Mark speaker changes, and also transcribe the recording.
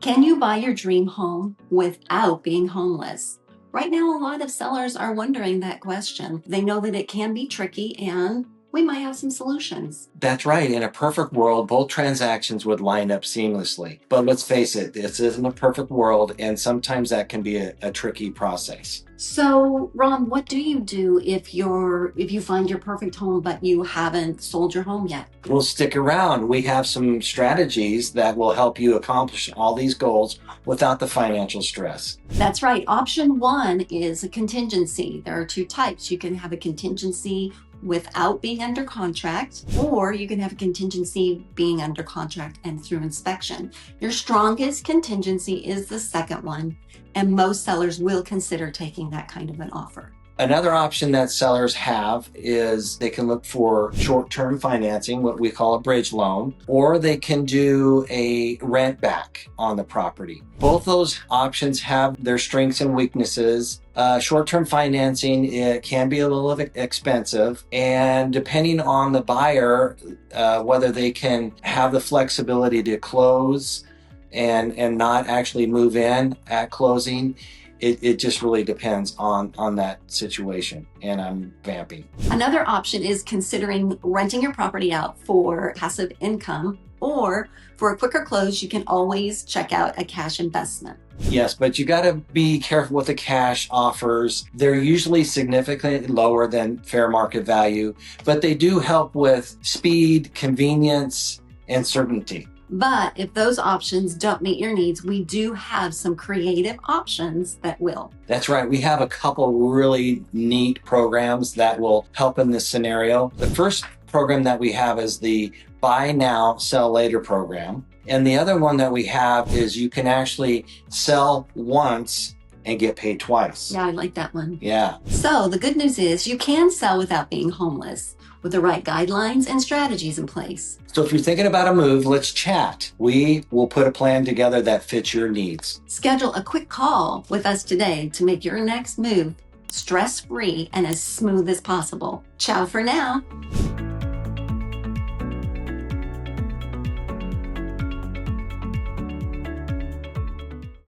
Speaker 1: Can you buy your dream home without being homeless? Right now, a lot of sellers are wondering that question. They know that it can be tricky, and we might have some solutions.
Speaker 2: That's right. In a perfect world, both transactions would line up seamlessly. But let's face it, this isn't a perfect world, and sometimes that can be a tricky process.
Speaker 1: So, Ron, what do you do if you find your perfect home but you haven't sold your home yet?
Speaker 2: Well, stick around. We have some strategies that will help you accomplish all these goals without the financial stress.
Speaker 1: That's right. Option one is a contingency. There are two types. You can have a contingency without being under contract, or you can have a contingency being under contract and through inspection. Your strongest contingency is the second one, and most sellers will consider taking that kind of an offer.
Speaker 2: Another option that sellers have is they can look for short-term financing, what we call a bridge loan, or they can do a rent back on the property. Both those options have their strengths and weaknesses. Short-term financing, it can be a little bit expensive, and depending on the buyer, whether they can have the flexibility to close and not actually move in at closing, it just really depends on that situation, and I'm vamping.
Speaker 1: Another option is considering renting your property out for passive income, or for a quicker close, you can always check out a cash investment.
Speaker 2: Yes, but you got to be careful with the cash offers. They're usually significantly lower than fair market value, but they do help with speed, convenience, and certainty.
Speaker 1: But if those options don't meet your needs, we do have some creative options that will.
Speaker 2: That's right. We have a couple really neat programs that will help in this scenario. The first program that we have is the Buy Now, Sell Later program. And the other one that we have is you can actually sell once and get paid twice.
Speaker 1: Yeah, I like that one.
Speaker 2: Yeah.
Speaker 1: So the good news is you can sell without being homeless with the right guidelines and strategies in place.
Speaker 2: So if you're thinking about a move, let's chat. We will put a plan together that fits your needs.
Speaker 1: Schedule a quick call with us today to make your next move stress-free and as smooth as possible. Ciao for now.